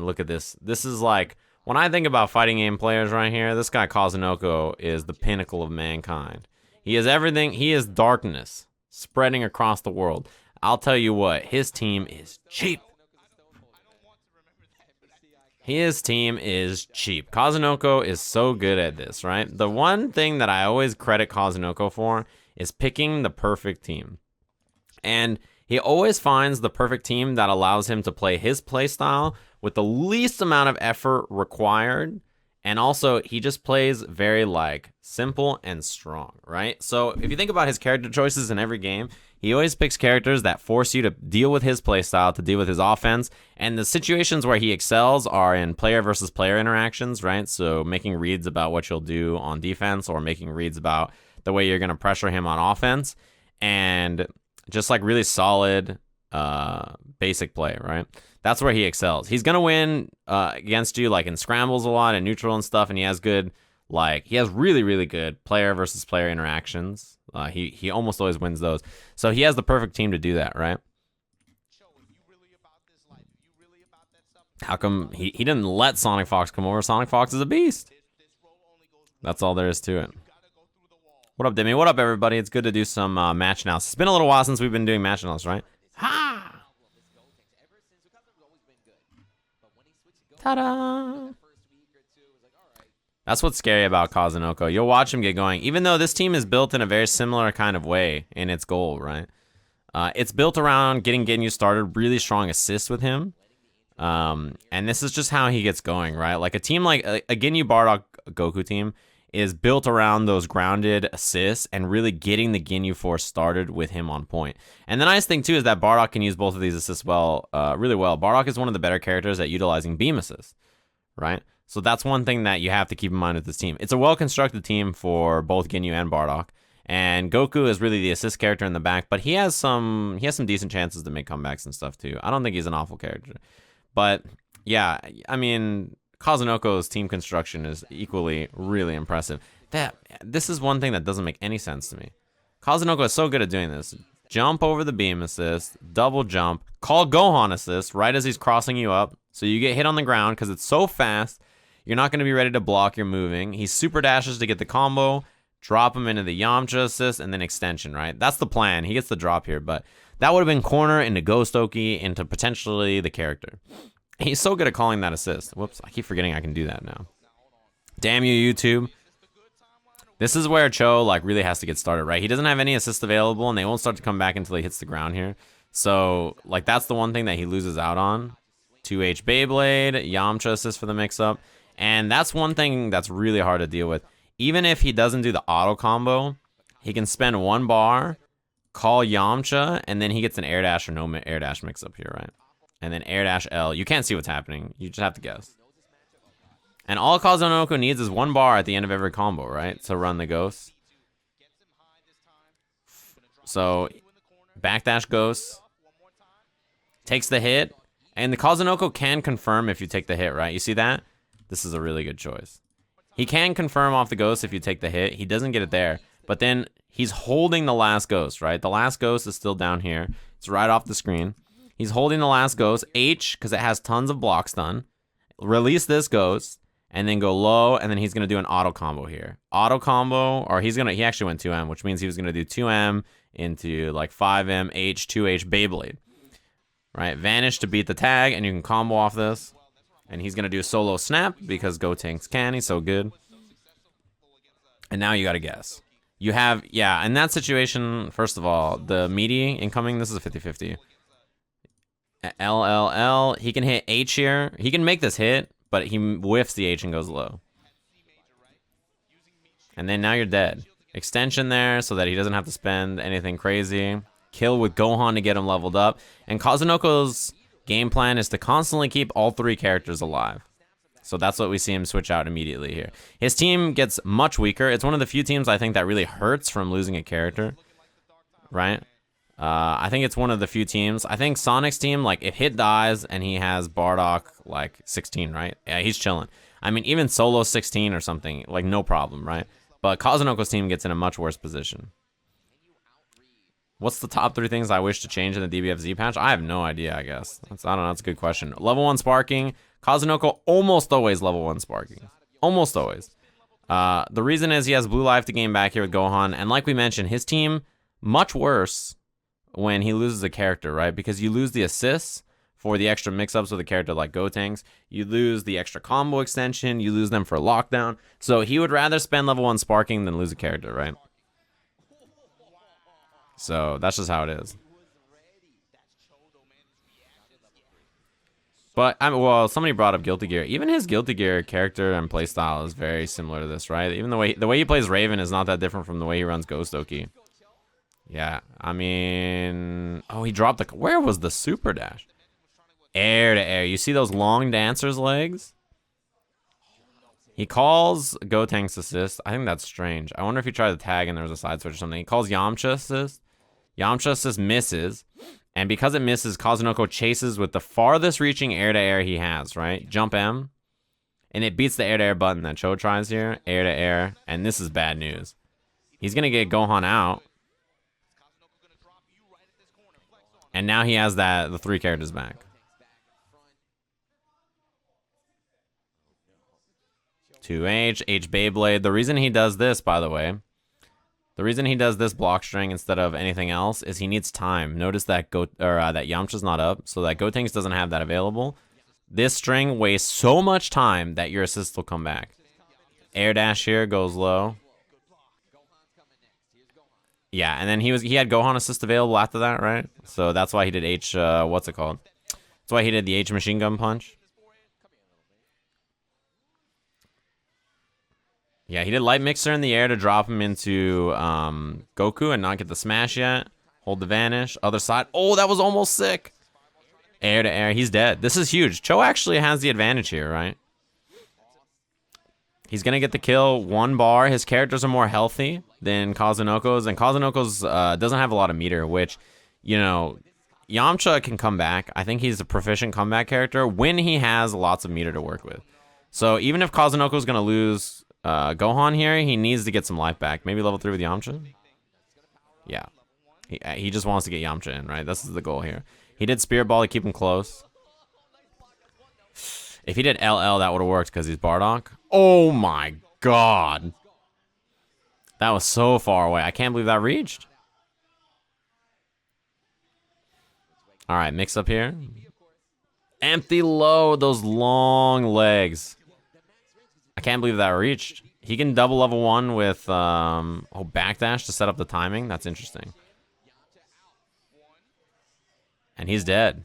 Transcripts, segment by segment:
look at this. This is like, when I think about fighting game players right here, this guy Kazunoko is the pinnacle of mankind. He is everything. He is darkness spreading across the world. I'll tell you what, his team is cheap. His team is cheap. Kazunoko is so good at this, right? The one thing that I always credit Kazunoko for is picking the perfect team. And he always finds the perfect team that allows him to play his playstyle with the least amount of effort required. And also, he just plays very, like, simple and strong, right? So, if you think about his character choices in every game, he always picks characters that force you to deal with his playstyle, to deal with his offense. And the situations where he excels are in player versus player interactions, right? So, making reads about what you'll do on defense or making reads about the way you're going to pressure him on offense. And just, like, really solid basic play, right? That's where he excels. He's going to win against you, like, in scrambles a lot and neutral and stuff, and he has good, like, he has really, really good player versus player interactions. He almost always wins those. So he has the perfect team to do that, right? How come he didn't let Sonic Fox come over? Sonic Fox is a beast. That's all there is to it. What up, Demi? What up, everybody? It's good to do some match analysis. It's been a little while since we've been doing match analysis, right? Ha! Ta-da! That's what's scary about Kazunoko. You'll watch him get going. Even though this team is built in a very similar kind of way in its goal, right? It's built around getting you started, really strong assists with him. And this is just how he gets going, right? Like a team like a Ginyu Bardock Goku team is built around those grounded assists and really getting the Ginyu Force started with him on point. And the nice thing, too, is that Bardock can use both of these assists really well. Bardock is one of the better characters at utilizing beam assists, right? So that's one thing that you have to keep in mind with this team. It's a well-constructed team for both Ginyu and Bardock. And Goku is really the assist character in the back, but he has some decent chances to make comebacks and stuff, too. I don't think he's an awful character. But, yeah, I mean, Kazunoko's team construction is equally really impressive. This is one thing that doesn't make any sense to me. Kazunoko is so good at doing this. Jump over the beam assist, double jump, call Gohan assist right as he's crossing you up. So you get hit on the ground because it's so fast. You're not going to be ready to block. You're moving. He super dashes to get the combo, drop him into the Yamcha assist, and then extension, right? That's the plan. He gets the drop here, but that would have been corner into Ghost Oki into potentially the character. He's so good at calling that assist. Whoops, I keep forgetting I can do that now. Damn you, YouTube. This is where Chou, like, really has to get started, right? He doesn't have any assist available, and they won't start to come back until he hits the ground here. So, like, that's the one thing that he loses out on. 2H Beyblade, Yamcha assist for the mix-up. And that's one thing that's really hard to deal with. Even if he doesn't do the auto combo, he can spend one bar, call Yamcha, and then he gets an air dash or no air dash mix-up here, right? And then air dash L. You can't see what's happening. You just have to guess. And all Kazunoko needs is one bar at the end of every combo, right? To run the ghost. So, backdash ghost. Takes the hit. And the Kazunoko can confirm if you take the hit, right? You see that? This is a really good choice. He can confirm off the ghost if you take the hit. He doesn't get it there. But then he's holding the last ghost, right? The last ghost is still down here. It's right off the screen. He's holding the last ghost. H, because it has tons of block stun. Release this ghost. And then go low, and then he's going to do an auto combo here. Auto combo, or he actually went 2M, which means he was going to do 2M into like 5M, H, 2H, Beyblade. Right, Vanish to beat the tag, and you can combo off this. And he's going to do a solo snap, because Gotenks can, he's so good. And now you got to guess. You have, yeah, in that situation, first of all, the meaty incoming, this is a 50-50. LLL, he can hit H here. He can make this hit. But he whiffs the H and goes low. And then now you're dead. Extension there so that he doesn't have to spend anything crazy. Kill with Gohan to get him leveled up. And Kazunoko's game plan is to constantly keep all three characters alive. So that's what we see him switch out immediately here. His team gets much weaker. It's one of the few teams I think that really hurts from losing a character. Right? I think it's one of the few teams. I think Sonic's team, like, if Hit dies and he has Bardock, like, 16, right? Yeah, he's chilling. I mean, even solo 16 or something, like, no problem, right? But Kazunoko's team gets in a much worse position. What's the top 3 things I wish to change in the DBFZ patch? I have no idea, I guess. I don't know. That's a good question. Level 1 sparking. Kazunoko almost always level 1 sparking. Almost always. The reason is he has blue life to gain back here with Gohan. And like we mentioned, his team, much worse when he loses a character, right? Because you lose the assists for the extra mix-ups with a character like Gotenks. You lose the extra combo extension. You lose them for lockdown. So he would rather spend level 1 sparking than lose a character, right? So that's just how it is. But well, somebody brought up Guilty Gear. Even his Guilty Gear character and playstyle is very similar to this, right? Even the way he plays Raven is not that different from the way he runs Ghost Oki. Yeah, I mean, oh, he dropped the. Where was the super dash? Air to air. You see those long dancer's legs? He calls Gotenks assist. I think that's strange. I wonder if he tried to tag and there was a side switch or something. He calls Yamcha assist. Yamcha assist misses. And because it misses, Kazunoko chases with the farthest reaching air-to-air he has, right? Jump M. And it beats the air-to-air button that Chou tries here. Air-to-air. And this is bad news. He's going to get Gohan out. And now he has the 3 characters back. H Beyblade. The reason he does this, by the way, the reason he does this block string instead of anything else is he needs time. Notice that that Yamcha's not up, so that Gotenks doesn't have that available. This string wastes so much time that your assist will come back. Air dash here goes low. Yeah, and then he had Gohan assist available after that, right? So that's why he did H. What's it called? That's why he did the H machine gun punch. Yeah, he did Light Mixer in the air to drop him into Goku and not get the smash yet. Hold the vanish. Other side. Oh, that was almost sick. Air to air. He's dead. This is huge. Chou actually has the advantage here, right? He's going to get the kill. 1 bar. His characters are more healthy than Kazunoko's. And Kazunoko's doesn't have a lot of meter, which, you know, Yamcha can come back. I think he's a proficient comeback character when he has lots of meter to work with. So even if Kazunoko's going to lose Gohan here, he needs to get some life back. Maybe level 3 with Yamcha? Yeah. He just wants to get Yamcha in, right? This is the goal here. He did Spirit Ball to keep him close. If he did LL, that would have worked because he's Bardock. Oh my god. That was so far away. I can't believe that reached. Alright, mix up here. Empty low, those long legs. I can't believe that reached. He can double level 1 with backdash to set up the timing. That's interesting. And he's dead.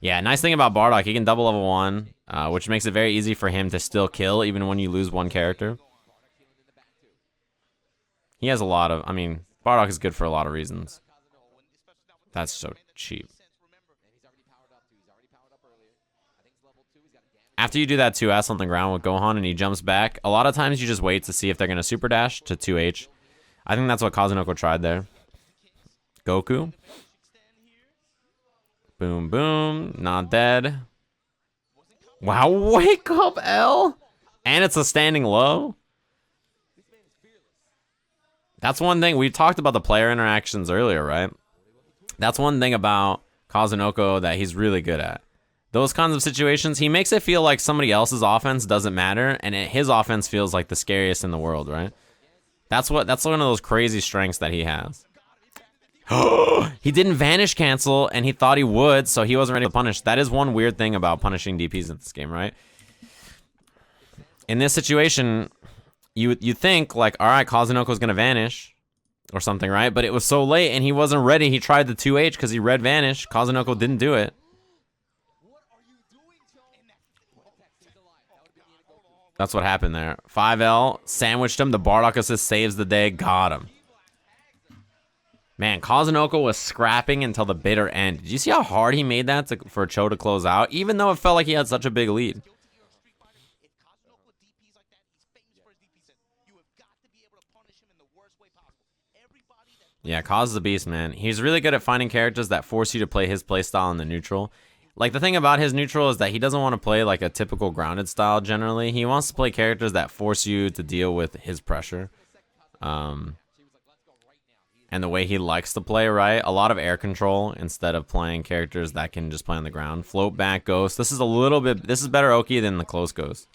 Yeah, nice thing about Bardock, he can double level 1, which makes it very easy for him to still kill even when you lose 1 character. He has a lot of, I mean, Bardock is good for a lot of reasons. That's so cheap. After you do that 2S on the ground with Gohan and he jumps back, a lot of times you just wait to see if they're going to super dash to 2H. I think that's what Kazunoko tried there. Goku. Boom, boom. Not dead. Wow, wake up, L! And it's a standing low? That's one thing. We talked about the player interactions earlier, right? That's one thing about Kazunoko that he's really good at. Those kinds of situations, he makes it feel like somebody else's offense doesn't matter, and his offense feels like the scariest in the world, right? That's one of those crazy strengths that he has. He didn't vanish cancel, and he thought he would, so he wasn't ready to punish. That is one weird thing about punishing DPs in this game, right? In this situation, you think, like, all right, Kazunoko's going to vanish or something, right? But it was so late, and he wasn't ready. He tried the 2H because he read vanish. Kazunoko didn't do it. That's what happened there. 5L, sandwiched him. The Bardock assist saves the day. Got him. Man, Kazunoko was scrapping until the bitter end. Did you see how hard he made that for Chou to close out? Even though it felt like he had such a big lead. Yeah, Kaz is a beast, man. He's really good at finding characters that force you to play his playstyle in the neutral. Like, the thing about his neutral is that he doesn't want to play like a typical grounded style generally. He wants to play characters that force you to deal with his pressure. and the way he likes to play, right? A lot of air control instead of playing characters that can just play on the ground. Float back ghost. This is better Oki than the close ghost.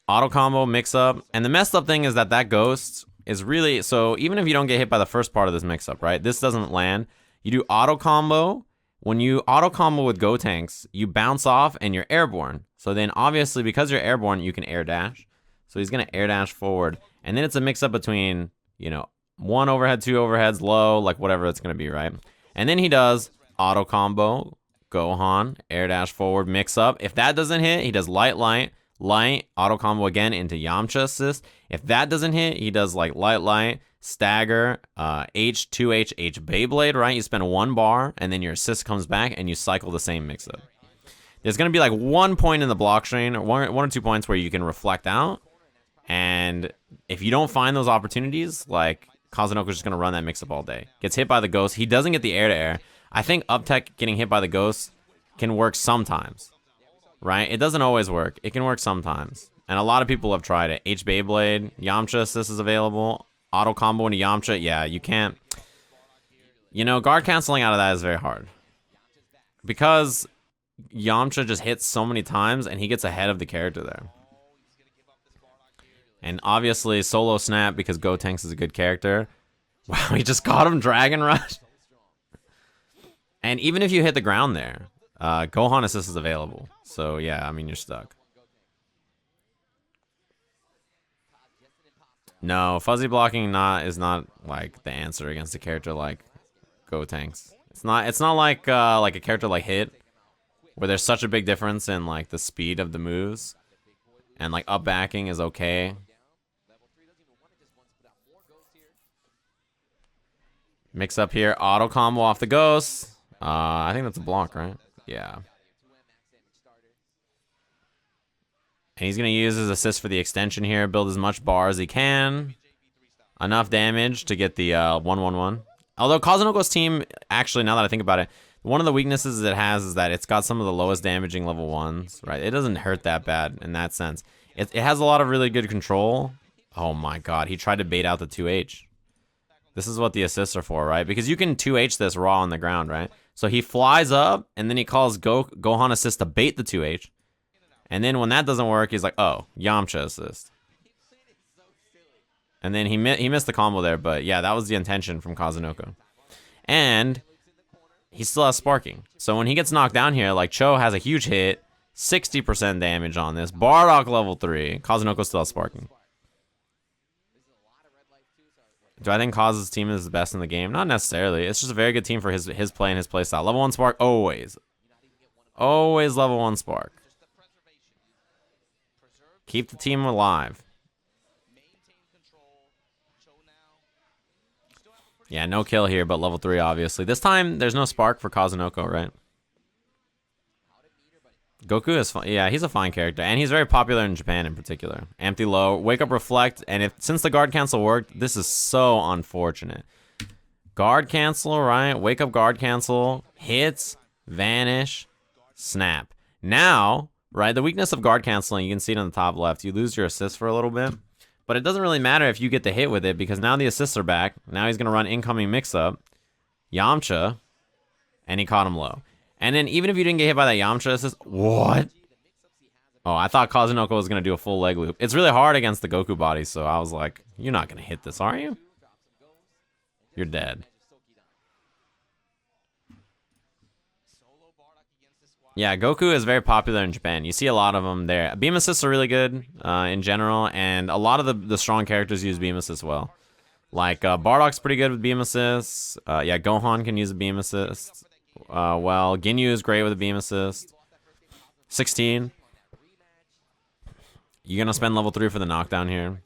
Auto combo mix up. And the messed up thing is that ghost is really, so even if you don't get hit by the first part of this mix up, right? This doesn't land. You do auto combo. When you auto combo with go tanks, you bounce off and you're airborne. So then obviously because you're airborne, you can air dash. So he's going to air dash forward. And then it's a mix up between, you know, 1 overhead, 2 overheads, low, like whatever it's going to be, right? And then he does auto combo, Gohan, air dash forward, mix up. If that doesn't hit, he does light, auto combo again into Yamcha assist. If that doesn't hit, he does like light, stagger, H, 2H, H Beyblade, right? You spend 1 bar, and then your assist comes back, and you cycle the same mix-up. There's going to be like 1 point in the block strain, or one or 2 points where you can reflect out, and if you don't find those opportunities, like, Kazunoko's just going to run that mix-up all day. Gets hit by the ghost. He doesn't get the air-to-air. I think up tech getting hit by the ghost can work sometimes, right? It doesn't always work. It can work sometimes, and a lot of people have tried it. H Beyblade, Yamcha assist is available. Auto combo into Yamcha, yeah, you can't. You know, guard canceling out of that is very hard. Because Yamcha just hits so many times and he gets ahead of the character there. And obviously, solo snap because Gotenks is a good character. Wow, he just caught him Dragon Rush. And even if you hit the ground there, Gohan assist is available. So yeah, I mean, you're stuck. No, fuzzy blocking is not like the answer against a character like Gotenks. It's not like a character like Hit, where there's such a big difference in like the speed of the moves, and like up backing is okay. Mix up here, auto combo off the ghost. I think that's a block, right? Yeah. And he's going to use his assist for the extension here. Build as much bar as he can. Enough damage to get the 1-1-1. Although Kazunoko's team, actually, now that I think about it, one of the weaknesses it has is that it's got some of the lowest damaging level 1s, right? It doesn't hurt that bad in that sense. It has a lot of really good control. Oh my god, he tried to bait out the 2H. This is what the assists are for, right? Because you can 2H this raw on the ground, right? So he flies up, and then he calls Gohan assist to bait the 2H. And then when that doesn't work, he's like, oh, Yamcha assist. And then he missed the combo there, but yeah, that was the intention from Kazunoko. And he still has sparking. So when he gets knocked down here, like Chou has a huge hit, 60% damage on this. Bardock level 3. Kazunoko still has sparking. Do I think Kaz's team is the best in the game? Not necessarily. It's just a very good team for his play and his play style. Level 1 spark, always. Always level 1 spark. Keep the team alive. Yeah, no kill here, but level 3, obviously. This time, there's no spark for Kazunoko, right? Goku is fun. Yeah, he's a fine character, and he's very popular in Japan in particular. Empty low, wake up, reflect, and since the guard cancel worked, this is so unfortunate. Guard cancel, right? Wake up, guard cancel, hits, vanish, snap. Now, right, the weakness of guard canceling, you can see it on the top left. You lose your assist for a little bit, but it doesn't really matter if you get the hit with it because now the assists are back. Now he's going to run incoming mix-up, Yamcha, and he caught him low. And then even if you didn't get hit by that Yamcha assist, what? Oh, I thought Kazunoko was going to do a full leg loop. It's really hard against the Goku body, so I was like, you're not going to hit this, are you? You're dead. Yeah, Goku is very popular in Japan. You see a lot of them there. Beam assists are really good in general, and a lot of the strong characters use beam assists well. Like, Bardock's pretty good with beam assists. Yeah, Gohan can use a beam assist. Well, Ginyu is great with a beam assist. 16. You're going to spend level 3 for the knockdown here.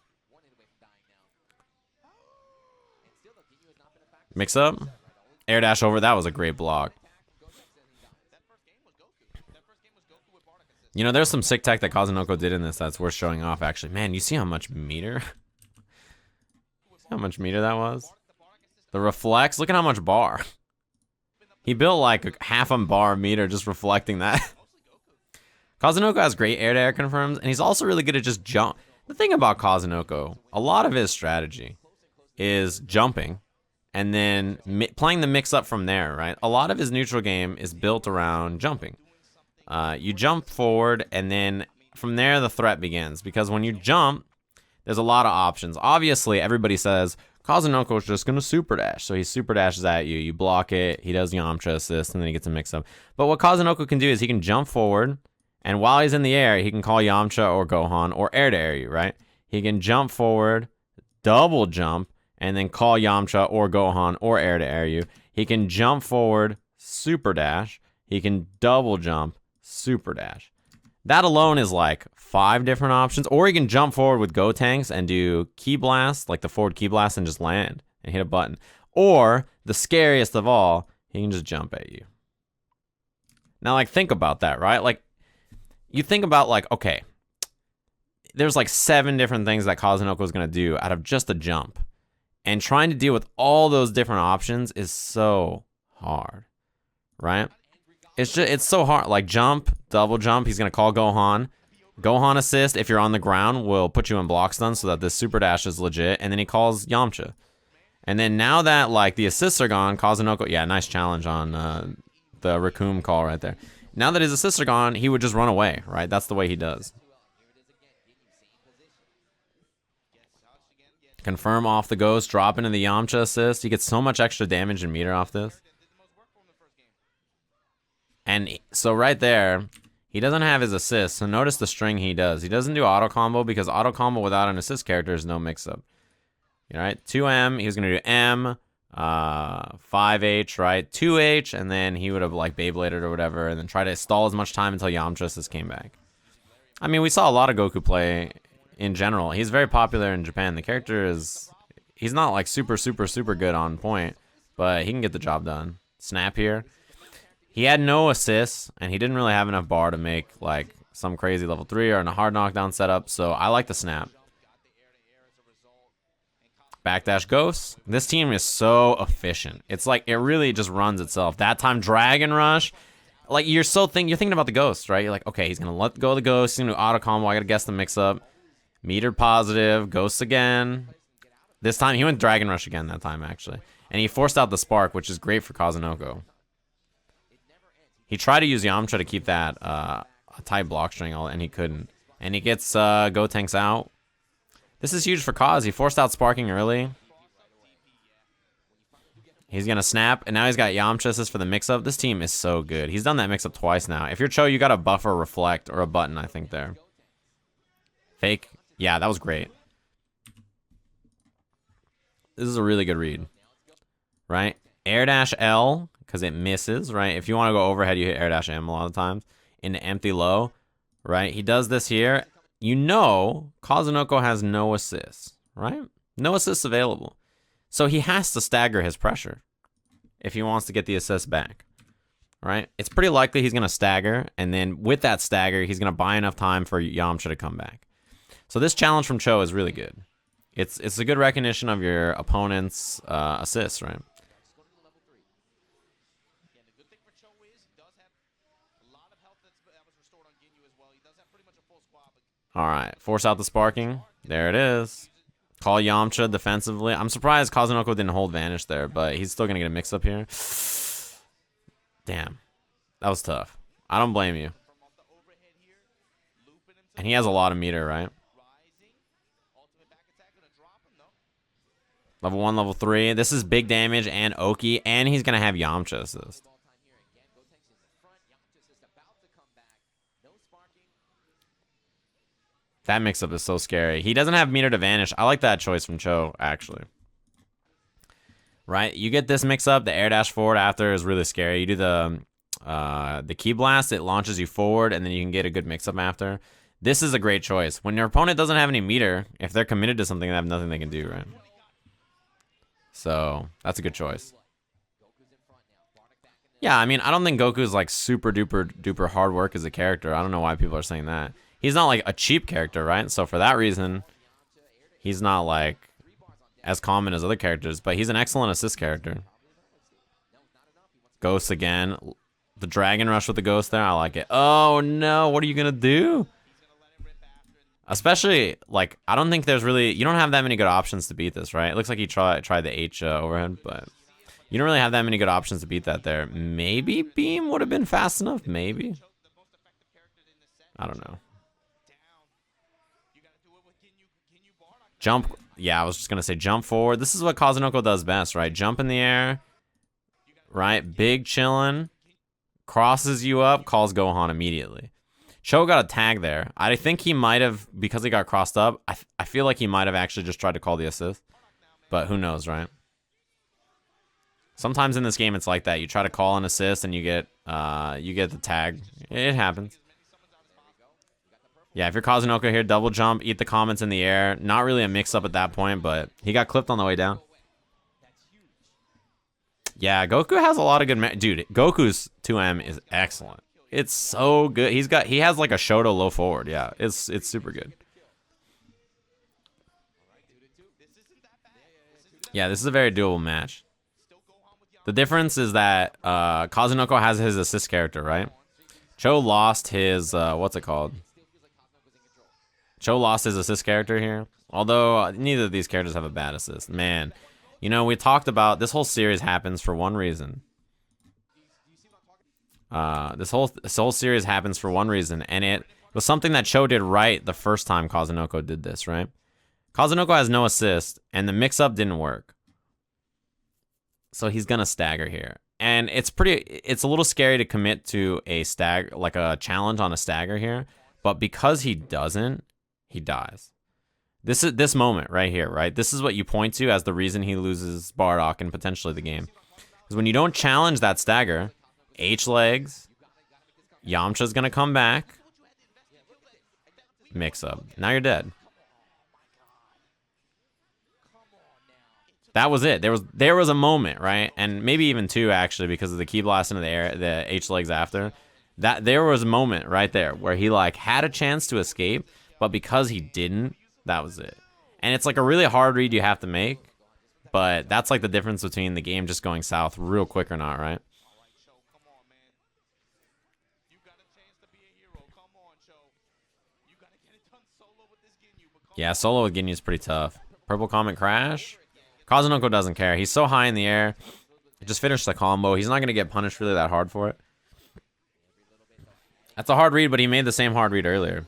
Mix up. Air dash over. That was a great block. You know, there's some sick tech that Kazunoko did in this that's worth showing off, actually. Man, you see how much meter? See how much meter that was? The reflex. Look at how much bar. He built like a half a bar meter just reflecting that. Kazunoko has great air-to-air confirms, and he's also really good at just jump. The thing about Kazunoko, a lot of his strategy is jumping, and then playing the mix-up from there, right? A lot of his neutral game is built around jumping. You jump forward, and then from there the threat begins. Because when you jump, there's a lot of options. Obviously, everybody says, Kazunoko is just going to super dash. So he super dashes at you. You block it. He does Yamcha assist, and then he gets a mix-up. But what Kazunoko can do is he can jump forward, and while he's in the air, he can call Yamcha or Gohan or air to air you, right? He can jump forward, double jump, and then call Yamcha or Gohan or air to air you. He can jump forward, super dash. He can double jump, super dash. That alone is like 5 different options. Or he can jump forward with Go Tanks and do Ki Blast, like the forward Ki Blast, and just land and hit a button. Or, the scariest of all, he can just jump at you. Now, like, think about that, right? Like, you think about, like, okay, there's like 7 different things that Kazunoko is going to do out of just a jump. And trying to deal with all those different options is so hard, right? It's so hard. Like, jump, double jump. He's going to call Gohan. Gohan assist, if you're on the ground, will put you in block stun so that this super dash is legit. And then he calls Yamcha. And then now that, like, the assists are gone, Kazunoko... Yeah, nice challenge on the Raccoon call right there. Now that his assists are gone, he would just run away, right? That's the way he does. Confirm off the ghost, drop into the Yamcha assist. He gets so much extra damage and meter off this. And so right there, he doesn't have his assist. So notice the string he does. He doesn't do auto combo because auto combo without an assist character is no mix-up. All right, 2M, he's going to do M, 5H, right? 2H, and then he would have like Beybladed or whatever, and then try to stall as much time until Yamcha assist came back. I mean, we saw a lot of Goku play in general. He's very popular in Japan. The character is... He's not like super good on point, but he can get the job done. Snap here. He had no assists, and he didn't really have enough bar to make like some crazy level 3 or a hard knockdown setup, so I like the snap. Backdash Ghost. This team is so efficient. It's like, it really just runs itself. That time, Dragon Rush. Like, you're thinking about the Ghost, right? You're like, okay, he's going to let go of the Ghost. He's going to do auto combo. I got to guess the mix-up. Meter positive. Ghost again. This time, he went Dragon Rush again that time, actually. And he forced out the Spark, which is great for Kazunoko. He tried to use Yamcha to keep that a tight block string, and he couldn't. And he gets Go Tanks out. This is huge for Kaz. He forced out Sparking early. He's going to snap, and now he's got Yamcha assist for the mix-up. This team is so good. He's done that mix-up twice now. If you're Chou, you got a buffer, reflect, or a button, I think, there. Fake. Yeah, that was great. This is a really good read. Right? Air dash L, because it misses, right? If you want to go overhead, you hit air dash M a lot of times. Into empty low, right? He does this here. You know Kazunoko has no assists, right? No assists available. So he has to stagger his pressure if he wants to get the assist back, right? It's pretty likely he's going to stagger, and then with that stagger, he's going to buy enough time for Yamcha to come back. So this challenge from Chou is really good. It's a good recognition of your opponent's assists, right? All right, force out the Sparking. There it is. Call Yamcha defensively. I'm surprised Kazunoko didn't hold Vanish there, but he's still going to get a mix-up here. Damn. That was tough. I don't blame you. And he has a lot of meter, right? Level 1, level 3. This is big damage and Oki, and he's going to have Yamcha assist. That mix-up is so scary. He doesn't have meter to vanish. I like that choice from Chou, actually. Right? You get this mix-up. The air dash forward after is really scary. You do the Ki Blast. It launches you forward, and then you can get a good mix-up after. This is a great choice. When your opponent doesn't have any meter, if they're committed to something, they have nothing they can do, right? So, that's a good choice. Yeah, I mean, I don't think Goku's like super duper hard work as a character. I don't know why people are saying that. He's not like a cheap character, right? So for that reason, he's not like as common as other characters, but he's an excellent assist character. Ghost again. The Dragon Rush with the Ghost there, I like it. Oh no, what are you gonna do? Especially, like, I don't think there's really... You don't have that many good options to beat this, right? It looks like he tried the H overhead, but... You don't really have that many good options to beat that there. Maybe Beam would have been fast enough? Maybe. I don't know. Jump. Yeah, I was just going to say jump forward. This is what Kazunoko does best, right? Jump in the air. Right? Big chillin'. Crosses you up. Calls Gohan immediately. Chou got a tag there. I think he might have, because he got crossed up, I feel like he might have actually just tried to call the assist. But who knows, right? Sometimes in this game it's like that. You try to call an assist and you get the tag. It happens. Yeah, if you're Kazunoko here, double jump, eat the comments in the air. Not really a mix-up at that point, but he got clipped on the way down. Yeah, Goku has a lot of good... Dude, Goku's 2M is excellent. It's so good. He has like a Shoto low forward. Yeah, it's super good. Yeah, this is a very doable match. The difference is that Kazunoko has his assist character, right? Chou lost his what's it called? Chou lost his assist character here. Although neither of these characters have a bad assist. Man, you know, we talked about this whole series happens for one reason. This whole series happens for one reason, and it was something that Chou did right the first time Kazunoko did this, right? Kazunoko has no assist, and the mix-up didn't work. So he's gonna stagger here. And it's a little scary to commit to a like a challenge on a stagger here, but because he doesn't, he dies. This moment right here, right? This is what you point to as the reason he loses Bardock and potentially the game. Because when you don't challenge that stagger, H legs, Yamcha's gonna come back, mix up. Now you're dead. That was it. There was a moment, right? And maybe even two actually, because of the key blast into the air, the H legs after. That there was a moment right there where he like had a chance to escape, but because he didn't, that was it. And it's like a really hard read you have to make, but that's like the difference between the game just going south real quick or not, right? Yeah, solo with Ginyu is pretty tough. Purple Comet Crash. Kazunoko doesn't care. He's so high in the air. Just finished the combo. He's not going to get punished really that hard for it. That's a hard read, but he made the same hard read earlier.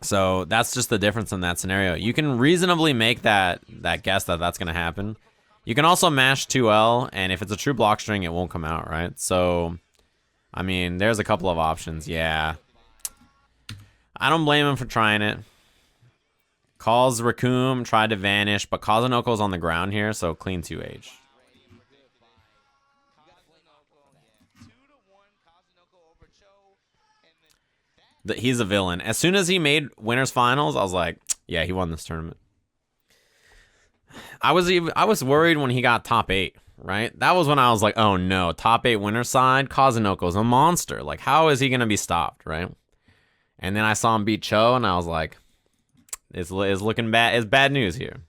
So that's just the difference in that scenario. You can reasonably make that guess that that's going to happen. You can also mash 2L, and if it's a true block string, it won't come out, right? So, I mean, there's a couple of options. Yeah. I don't blame him for trying it. Calls Raccoon, tried to vanish, but Kazunoko's on the ground here, so clean 2H. He's a villain. As soon as he made winners finals, I was like, yeah, he won this tournament. I was worried when he got top 8, right? That was when I was like, oh no, top 8 winner side, Kazunoko's a monster. Like, how is he gonna be stopped, right? And then I saw him beat Chou, and I was like, it's looking bad. It's bad news here.